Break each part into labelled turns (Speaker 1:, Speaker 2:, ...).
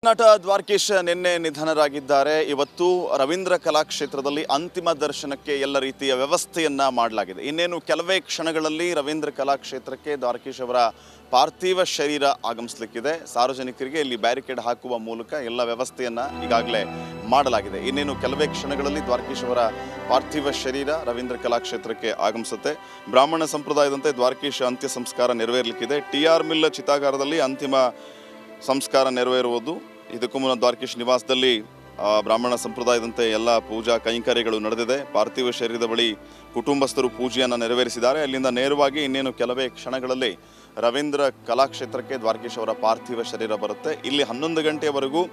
Speaker 1: ನಟ ದ್ವಾರಕೀಶ್ ನಿನ್ನೆ ನಿಧನರಾಗಿದ್ದಾರೆ. ಇವತ್ತು ರವೀಂದ್ರ ಕಲಾಕ್ಷೇತ್ರದಲ್ಲಿ ಅಂತಿಮ ದರ್ಶನಕ್ಕೆ ಎಲ್ಲ ರೀತಿಯ ವ್ಯವಸ್ಥೆಯನ್ನ ಮಾಡಲಾಗಿದೆ. ಇನ್ನೇನು ಕೆಲವೇ ಕ್ಷಣಗಳಲ್ಲಿ ರವೀಂದ್ರ ಕಲಾಕ್ಷೇತ್ರಕ್ಕೆ ದ್ವಾರಕೀಶ್ ಅವರ ಪಾರ್ಥಿವ ಶರೀರ ಆಗಮಿಸಲಿಕ್ಕಿದೆ. ಸಾರ್ವಜನಿಕರಿಗೆ ಇಲ್ಲಿ ಬ್ಯಾರಿಕೇಡ್ ಹಾಕುವ ಮೂಲಕ ಎಲ್ಲ ವ್ಯವಸ್ಥೆಯನ್ನ ಈಗಾಗಲೇ ಮಾಡಲಾಗಿದೆ. ಇನ್ನೇನು ಕೆಲವೇ ಕ್ಷಣಗಳಲ್ಲಿ ದ್ವಾರಕೀಶ್ ಅವರ ಪಾರ್ಥಿವ ಶರೀರ ರವೀಂದ್ರ ಕಲಾಕ್ಷೇತ್ರಕ್ಕೆ ಆಗಮಿಸುತ್ತೆ. ಬ್ರಾಹ್ಮಣ ಸಂಪ್ರದಾಯದಂತೆ ದ್ವಾರಕೀಶ್ ಅಂತ್ಯ ಸಂಸ್ಕಾರ ನೆರವೇರಲಿಕ್ಕಿದೆ. TR ಮಿಲ್ ಚಿತಾಗಾರದಲ್ಲಿ ಅಂತಿಮ ಸಂಸ್ಕಾರ ನೆರವೇರುವುದು. ಇದಕ್ಕೂ ಮುನ್ನ ದ್ವಾರಕೀಶ್ ನಿವಾಸದಲ್ಲಿ ಬ್ರಾಹ್ಮಣ ಸಂಪ್ರದಾಯದಂತೆ ಎಲ್ಲ ಪೂಜಾ ಕೈಂಕರ್ಯಗಳು ನಡೆದಿದೆ. ಪಾರ್ಥಿವ ಶರೀರದ ಬಳಿ ಕುಟುಂಬಸ್ಥರು ಪೂಜೆಯನ್ನು ನೆರವೇರಿಸಿದ್ದಾರೆ. ಅಲ್ಲಿಂದ ನೇರವಾಗಿ ಇನ್ನೇನು ಕೆಲವೇ ಕ್ಷಣಗಳಲ್ಲಿ ರವೀಂದ್ರ ಕಲಾಕ್ಷೇತ್ರಕ್ಕೆ ದ್ವಾರಕೀಶ್ ಅವರ ಪಾರ್ಥಿವ ಶರೀರ ಬರುತ್ತೆ. ಇಲ್ಲಿ 11 ಗಂಟೆಯವರೆಗೂ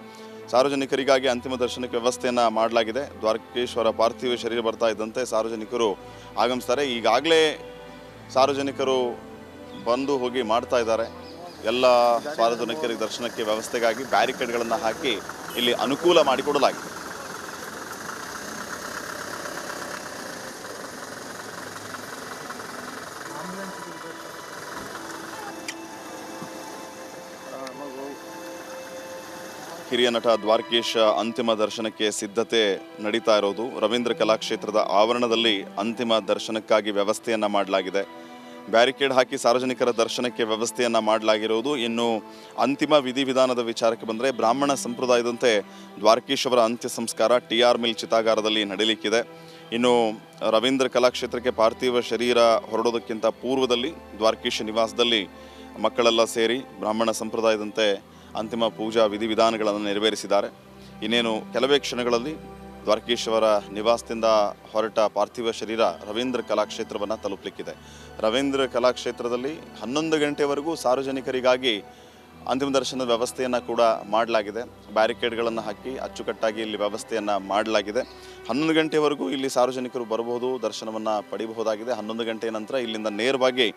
Speaker 1: ಸಾರ್ವಜನಿಕರಿಗಾಗಿ ಅಂತಿಮ ದರ್ಶನಕ್ಕೆ ವ್ಯವಸ್ಥೆಯನ್ನು ಮಾಡಲಾಗಿದೆ. ದ್ವಾರಕೀಶ್ ಅವರ ಪಾರ್ಥಿವ ಶರೀರ ಬರ್ತಾ ಇದ್ದಂತೆ ಸಾರ್ವಜನಿಕರು ಆಗಮಿಸ್ತಾರೆ. ಈಗಾಗಲೇ ಸಾರ್ವಜನಿಕರು ಬಂದು ಹೋಗಿ ಮಾಡ್ತಾ ಇದ್ದಾರೆ. ಎಲ್ಲ ಸಾರ್ವಜನಿಕರಿಗೆ ದರ್ಶನಕ್ಕೆ ವ್ಯವಸ್ಥೆಗಾಗಿ ಬ್ಯಾರಿಕೇಡ್ಗಳನ್ನು ಹಾಕಿ ಇಲ್ಲಿ ಅನುಕೂಲ ಮಾಡಿಕೊಡಲಾಗಿದೆ. ಹಿರಿಯ ನಟ ದ್ವಾರಕೀಶ್ ಅಂತಿಮ ದರ್ಶನಕ್ಕೆ ಸಿದ್ಧತೆ ನಡೀತಾ ಇರೋದು. ರವೀಂದ್ರ ಕಲಾಕ್ಷೇತ್ರದ ಆವರಣದಲ್ಲಿ ಅಂತಿಮ ದರ್ಶನಕ್ಕಾಗಿ ವ್ಯವಸ್ಥೆಯನ್ನು ಮಾಡಲಾಗಿದೆ. ಬ್ಯಾರಿಕೇಡ್ ಹಾಕಿ ಸಾರ್ವಜನಿಕರ ದರ್ಶನಕ್ಕೆ ವ್ಯವಸ್ಥೆಯನ್ನು ಮಾಡಲಾಗಿರುವುದು. ಇನ್ನು ಅಂತಿಮ ವಿಧಿವಿಧಾನದ ವಿಚಾರಕ್ಕೆ ಬಂದರೆ ಬ್ರಾಹ್ಮಣ ಸಂಪ್ರದಾಯದಂತೆ ದ್ವಾರಕೀಶ್ ಅವರ ಅಂತ್ಯ ಸಂಸ್ಕಾರ TR ಮಿಲ್ ಚಿತಾಗಾರದಲ್ಲಿ ನಡೀಲಿಕ್ಕಿದೆ. ಇನ್ನು ರವೀಂದ್ರ ಕಲಾಕ್ಷೇತ್ರಕ್ಕೆ ಪಾರ್ಥಿವ ಶರೀರ ಹೊರಡೋದಕ್ಕಿಂತ ಪೂರ್ವದಲ್ಲಿ ದ್ವಾರಕೀಶ್ ನಿವಾಸದಲ್ಲಿ ಮಕ್ಕಳೆಲ್ಲ ಸೇರಿ ಬ್ರಾಹ್ಮಣ ಸಂಪ್ರದಾಯದಂತೆ ಅಂತಿಮ ಪೂಜಾ ವಿಧಿವಿಧಾನಗಳನ್ನು ನೆರವೇರಿಸಿದ್ದಾರೆ. ಇನ್ನೇನು ಕೆಲವೇ ಕ್ಷಣಗಳಲ್ಲಿ ದ್ವಾರಕೀಶ್ ಅವರ ನಿವಾಸದಿಂದ ಹೊರಟ ಪಾರ್ಥಿವ ಶರೀರ ರವೀಂದ್ರ ಕಲಾಕ್ಷೇತ್ರವನ್ನು ತಲುಪಲಿಕ್ಕಿದೆ. ರವೀಂದ್ರ ಕಲಾಕ್ಷೇತ್ರದಲ್ಲಿ 11 ಗಂಟೆವರೆಗೂ ಸಾರ್ವಜನಿಕರಿಗಾಗಿ ಅಂತಿಮ ದರ್ಶನದ ವ್ಯವಸ್ಥೆಯನ್ನು ಕೂಡ ಮಾಡಲಾಗಿದೆ. ಬ್ಯಾರಿಕೇಡ್ಗಳನ್ನು ಹಾಕಿ ಅಚ್ಚುಕಟ್ಟಾಗಿ ಇಲ್ಲಿ ವ್ಯವಸ್ಥೆಯನ್ನು ಮಾಡಲಾಗಿದೆ. 11 ಗಂಟೆವರೆಗೂ ಇಲ್ಲಿ ಸಾರ್ವಜನಿಕರು ಬರಬಹುದು, ದರ್ಶನವನ್ನು ಪಡೆಯಬಹುದಾಗಿದೆ. 11 ಗಂಟೆಯ ನಂತರ ಇಲ್ಲಿಂದ ನೇರವಾಗಿ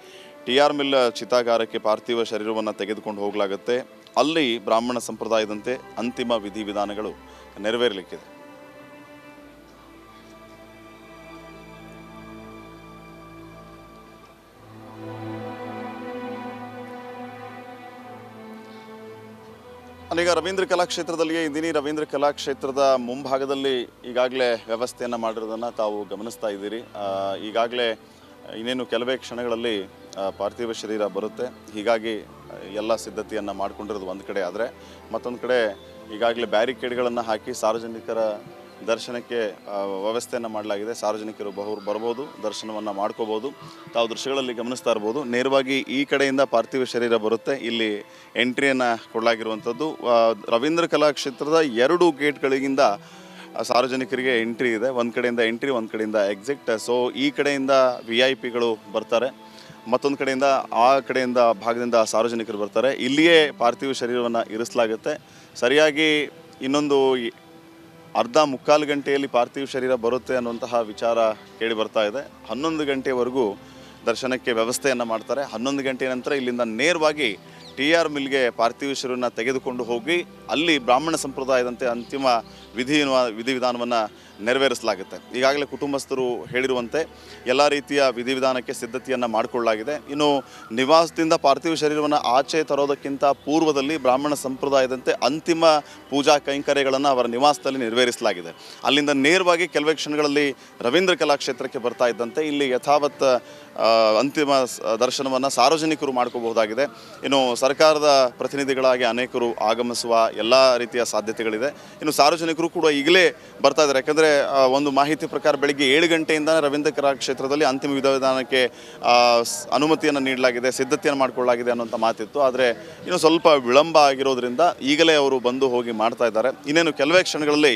Speaker 1: TR ಮಿಲ್ ಚಿತಾಗಾರಕ್ಕೆ ಪಾರ್ಥಿವ ಶರೀರವನ್ನು ತೆಗೆದುಕೊಂಡು ಹೋಗಲಾಗುತ್ತೆ. ಅಲ್ಲಿ ಬ್ರಾಹ್ಮಣ ಸಂಪ್ರದಾಯದಂತೆ ಅಂತಿಮ ವಿಧಿವಿಧಾನಗಳು ನೆರವೇರಲಿಕ್ಕಿದೆ. ನಾನೀಗ ರವೀಂದ್ರ ಕಲಾಕ್ಷೇತ್ರದಲ್ಲಿಯೇ ಇದ್ದೀನಿ. ರವೀಂದ್ರ ಕಲಾಕ್ಷೇತ್ರದ ಮುಂಭಾಗದಲ್ಲಿ ಈಗಾಗಲೇ ವ್ಯವಸ್ಥೆಯನ್ನು ಮಾಡಿರೋದನ್ನು ತಾವು ಗಮನಿಸ್ತಾ ಇದ್ದೀರಿ. ಈಗಾಗಲೇ ಇನ್ನೇನು ಕೆಲವೇ ಕ್ಷಣಗಳಲ್ಲಿ ಪಾರ್ಥಿವ ಶರೀರ ಬರುತ್ತೆ. ಹೀಗಾಗಿ ಎಲ್ಲ ಸಿದ್ಧತೆಯನ್ನು ಮಾಡಿಕೊಂಡಿರೋದು ಒಂದು ಕಡೆ ಆದರೆ, ಮತ್ತೊಂದು ಕಡೆ ಈಗಾಗಲೇ ಬ್ಯಾರಿಕೇಡ್ಗಳನ್ನು ಹಾಕಿ ಸಾರ್ವಜನಿಕರ ದರ್ಶನಕ್ಕೆ ವ್ಯವಸ್ಥೆಯನ್ನು ಮಾಡಲಾಗಿದೆ. ಸಾರ್ವಜನಿಕರು ಬರ್ಬೋದು, ದರ್ಶನವನ್ನು ಮಾಡ್ಕೋಬೋದು. ತಾವು ದೃಶ್ಯಗಳಲ್ಲಿ ಗಮನಿಸ್ತಾ ಇರ್ಬೋದು. ನೇರವಾಗಿ ಈ ಕಡೆಯಿಂದ ಪಾರ್ಥಿವ ಶರೀರ ಬರುತ್ತೆ. ಇಲ್ಲಿ ಎಂಟ್ರಿಯನ್ನು ಕೊಡಲಾಗಿರುವಂಥದ್ದು. ರವೀಂದ್ರ ಕಲಾಕ್ಷೇತ್ರದ 2 ಗೇಟ್ಗಳಿಂದ ಸಾರ್ವಜನಿಕರಿಗೆ ಎಂಟ್ರಿ ಇದೆ. ಒಂದು ಕಡೆಯಿಂದ ಎಂಟ್ರಿ, ಒಂದು ಕಡೆಯಿಂದ ಎಕ್ಸಿಟ್. ಸೊ ಈ ಕಡೆಯಿಂದ VIP ಬರ್ತಾರೆ, ಮತ್ತೊಂದು ಕಡೆಯಿಂದ ಭಾಗದಿಂದ ಸಾರ್ವಜನಿಕರು ಬರ್ತಾರೆ. ಇಲ್ಲಿಯೇ ಪಾರ್ಥಿವ ಶರೀರವನ್ನು ಇರಿಸಲಾಗುತ್ತೆ. ಸರಿಯಾಗಿ ಇನ್ನೊಂದು ಅರ್ಧ ಮುಕ್ಕಾಲು ಗಂಟೆಯಲ್ಲಿ ಪಾರ್ಥಿವ ಶರೀರ ಬರುತ್ತೆ ಅನ್ನುವಂತಹ ವಿಚಾರ ಕೇಳಿ ಬರ್ತಾ ಇದೆ. 11 ಗಂಟೆವರೆಗೂ ದರ್ಶನಕ್ಕೆ ವ್ಯವಸ್ಥೆಯನ್ನು ಮಾಡ್ತಾರೆ. 11 ಗಂಟೆಯ ನಂತರ ಇಲ್ಲಿಂದ ನೇರವಾಗಿ TR ಮಿಲ್ಗೆ ಪಾರ್ಥಿವ ಶರೀರವನ್ನು ತೆಗೆದುಕೊಂಡು ಹೋಗಿ ಅಲ್ಲಿ ಬ್ರಾಹ್ಮಣ ಸಂಪ್ರದಾಯದಂತೆ ಅಂತಿಮ ವಿಧಿವಿಧಾನವನ್ನು ನೆರವೇರಿಸಲಾಗುತ್ತೆ. ಈಗಾಗಲೇ ಕುಟುಂಬಸ್ಥರು ಹೇಳಿರುವಂತೆ ಎಲ್ಲ ರೀತಿಯ ವಿಧಿವಿಧಾನಕ್ಕೆ ಸಿದ್ಧತೆಯನ್ನು ಮಾಡಿಕೊಳ್ಳಲಾಗಿದೆ. ಇನ್ನು ನಿವಾಸದಿಂದ ಪಾರ್ಥಿವ ಶರೀರವನ್ನು ಆಚೆ ತರೋದಕ್ಕಿಂತ ಪೂರ್ವದಲ್ಲಿ ಬ್ರಾಹ್ಮಣ ಸಂಪ್ರದಾಯದಂತೆ ಅಂತಿಮ ಪೂಜಾ ಕೈಂಕರ್ಯಗಳನ್ನು ಅವರ ನಿವಾಸದಲ್ಲಿ ನೆರವೇರಿಸಲಾಗಿದೆ. ಅಲ್ಲಿಂದ ನೇರವಾಗಿ ಕೆಲವೇ ಕ್ಷಣಗಳಲ್ಲಿ ರವೀಂದ್ರ ಕಲಾಕ್ಷೇತ್ರಕ್ಕೆ ಬರ್ತಾ ಇದ್ದಂತೆ ಇಲ್ಲಿ ಯಥಾವತ್ ಅಂತಿಮ ದರ್ಶನವನ್ನು ಸಾರ್ವಜನಿಕರು ಮಾಡ್ಕೋಬಹುದಾಗಿದೆ. ಇನ್ನು ಸರ್ಕಾರದ ಪ್ರತಿನಿಧಿಗಳಾಗಿ ಅನೇಕರು ಆಗಮಿಸುವ ಎಲ್ಲ ರೀತಿಯ ಸಾಧ್ಯತೆಗಳಿದೆ. ಇನ್ನು ಸಾರ್ವಜನಿಕರು ಕೂಡ ಈಗಲೇ ಬರ್ತಾ ಇದ್ದಾರೆ. ಯಾಕಂದರೆ ಒಂದು ಮಾಹಿತಿ ಪ್ರಕಾರ ಬೆಳಿಗ್ಗೆ 7 ಗಂಟೆಯಿಂದ ರವೀಂದ್ರ ಕಲಾಕ್ಷೇತ್ರದಲ್ಲಿ ಅಂತಿಮ ವಿಧಿವಿಧಾನಕ್ಕೆ ಅನುಮತಿಯನ್ನು ನೀಡಲಾಗಿದೆ, ಸಿದ್ಧತೆಯನ್ನು ಮಾಡಿಕೊಳ್ಳಲಾಗಿದೆ ಅನ್ನೋಂಥ ಮಾತಿತ್ತು. ಆದರೆ ಇನ್ನು ಸ್ವಲ್ಪ ವಿಳಂಬ ಆಗಿರೋದ್ರಿಂದ ಈಗಲೇ ಅವರು ಬಂದು ಹೋಗಿ ಮಾಡ್ತಾ ಇದ್ದಾರೆ. ಇನ್ನೇನು ಕೆಲವೇ ಕ್ಷಣಗಳಲ್ಲಿ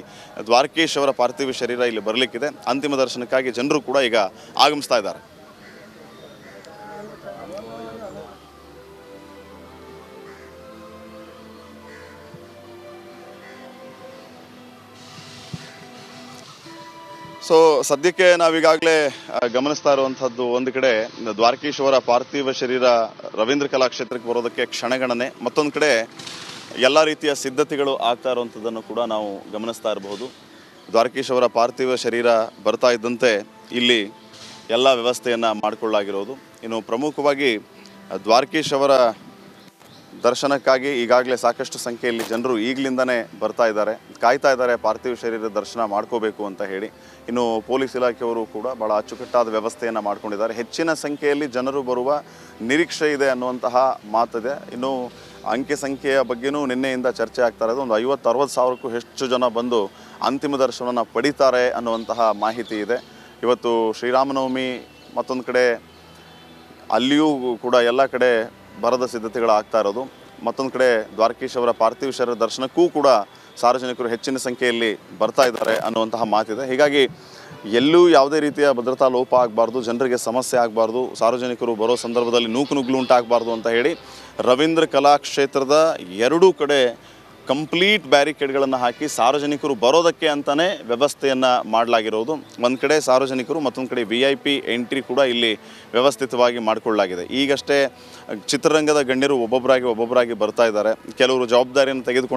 Speaker 1: ದ್ವಾರಕೀಶ್ ಅವರ ಪಾರ್ಥಿವ ಶರೀರ ಇಲ್ಲಿ ಬರಲಿಕ್ಕಿದೆ. ಅಂತಿಮ ದರ್ಶನಕ್ಕಾಗಿ ಜನರು ಕೂಡ ಈಗ ಆಗಮಿಸ್ತಾ ಇದ್ದಾರೆ. ಸೊ ಸದ್ಯಕ್ಕೆ ನಾವೀಗಾಗಲೇ ಗಮನಿಸ್ತಾ ಇರುವಂಥದ್ದು ಒಂದು ಕಡೆ ದ್ವಾರಕೀಶ್ ಅವರ ಪಾರ್ಥಿವ ಶರೀರ ರವೀಂದ್ರ ಕಲಾಕ್ಷೇತ್ರಕ್ಕೆ ಬರೋದಕ್ಕೆ ಕ್ಷಣಗಣನೆ, ಮತ್ತೊಂದು ಕಡೆ ಎಲ್ಲ ರೀತಿಯ ಸಿದ್ಧತೆಗಳು ಆಗ್ತಾ ಇರುವಂಥದ್ದನ್ನು ಕೂಡ ನಾವು ಗಮನಿಸ್ತಾ ಇರಬಹುದು. ದ್ವಾರಕೀಶ್ ಅವರ ಪಾರ್ಥಿವ ಶರೀರ ಬರ್ತಾ ಇದ್ದಂತೆ ಇಲ್ಲಿ ಎಲ್ಲ ವ್ಯವಸ್ಥೆಯನ್ನು ಮಾಡಿಕೊಳ್ಳಲಾಗಿರೋದು. ಇನ್ನು ಪ್ರಮುಖವಾಗಿ ದ್ವಾರಕೀಶ್ ಅವರ ದರ್ಶನಕ್ಕಾಗಿ ಈಗಾಗಲೇ ಸಾಕಷ್ಟು ಸಂಖ್ಯೆಯಲ್ಲಿ ಜನರು ಈಗಲಿಂದನೇ ಬರ್ತಾ ಇದ್ದಾರೆ, ಕಾಯ್ತಾ ಇದ್ದಾರೆ ಪಾರ್ಥಿವ ಶರೀರದ ದರ್ಶನ ಮಾಡ್ಕೋಬೇಕು ಅಂತ ಹೇಳಿ. ಇನ್ನು ಪೊಲೀಸ್ ಇಲಾಖೆಯವರು ಕೂಡ ಭಾಳ ಅಚ್ಚುಕಟ್ಟಾದ ವ್ಯವಸ್ಥೆಯನ್ನು ಮಾಡ್ಕೊಂಡಿದ್ದಾರೆ. ಹೆಚ್ಚಿನ ಸಂಖ್ಯೆಯಲ್ಲಿ ಜನರು ಬರುವ ನಿರೀಕ್ಷೆ ಇದೆ ಅನ್ನುವಂತಹ ಮಾತಿದೆ. ಇನ್ನು ಅಂಕಿ ಸಂಖ್ಯೆಯ ಬಗ್ಗೆಯೂ ನಿನ್ನೆಯಿಂದ ಚರ್ಚೆ ಆಗ್ತಾ ಇರೋದು. ಒಂದು 50-60 ಸಾವಿರಕ್ಕೂ ಹೆಚ್ಚು ಜನ ಬಂದು ಅಂತಿಮ ದರ್ಶನವನ್ನು ಪಡಿತಾರೆ ಅನ್ನುವಂತಹ ಮಾಹಿತಿ ಇದೆ. ಇವತ್ತು ಶ್ರೀರಾಮನವಮಿ, ಮತ್ತೊಂದು ಕಡೆ ಅಲ್ಲಿಯೂ ಕೂಡ ಎಲ್ಲ ಕಡೆ ಬರದ ಸಿದ್ಧತೆಗಳಾಗ್ತಾ ಇರೋದು. ಮತ್ತೊಂದು ಕಡೆ ದ್ವಾರಕೀಶ್ ಅವರ ಪಾರ್ಥಿವ ಶರೀರ ದರ್ಶನಕ್ಕೂ ಕೂಡ ಸಾರ್ವಜನಿಕರು ಹೆಚ್ಚಿನ ಸಂಖ್ಯೆಯಲ್ಲಿ ಬರ್ತಾ ಇದ್ದಾರೆ ಅನ್ನುವಂತಹ ಮಾತಿದೆ. ಹೀಗಾಗಿ ಎಲ್ಲೂ ಯಾವುದೇ ರೀತಿಯ ಭದ್ರತಾ ಲೋಪ ಆಗಬಾರ್ದು, ಜನರಿಗೆ ಸಮಸ್ಯೆ ಆಗಬಾರ್ದು, ಸಾರ್ವಜನಿಕರು ಬರೋ ಸಂದರ್ಭದಲ್ಲಿ ನೂಕುನುಗ್ಲು ಉಂಟಾಗಬಾರ್ದು ಅಂತ ಹೇಳಿ ರವೀಂದ್ರ ಕಲಾಕ್ಷೇತ್ರದ ಎರಡೂ ಕಡೆ ಕಂಪ್ಲೀಟ್ ಬ್ಯಾರಿಕೇಡ್ಗಳನ್ನು ಹಾಕಿ ಸಾರ್ವಜನಿಕರು ಬರೋದಕ್ಕೆ ಅಂತಲೇ ವ್ಯವಸ್ಥೆಯನ್ನು ಮಾಡಲಾಗಿರೋದು. ಒಂದು ಕಡೆ ಸಾರ್ವಜನಿಕರು, ಮತ್ತೊಂದು ಕಡೆ VIP ಎಂಟ್ರಿ ಕೂಡ ಇಲ್ಲಿ ವ್ಯವಸ್ಥಿತವಾಗಿ ಮಾಡಿಕೊಳ್ಳಲಾಗಿದೆ. ಈಗಷ್ಟೇ ಚಿತ್ರರಂಗದ ಗಣ್ಯರು ಒಬ್ಬೊಬ್ಬರಾಗಿ ಬರ್ತಾ ಇದ್ದಾರೆ. ಕೆಲವರು ಜವಾಬ್ದಾರಿಯನ್ನು ತೆಗೆದುಕೊಂಡು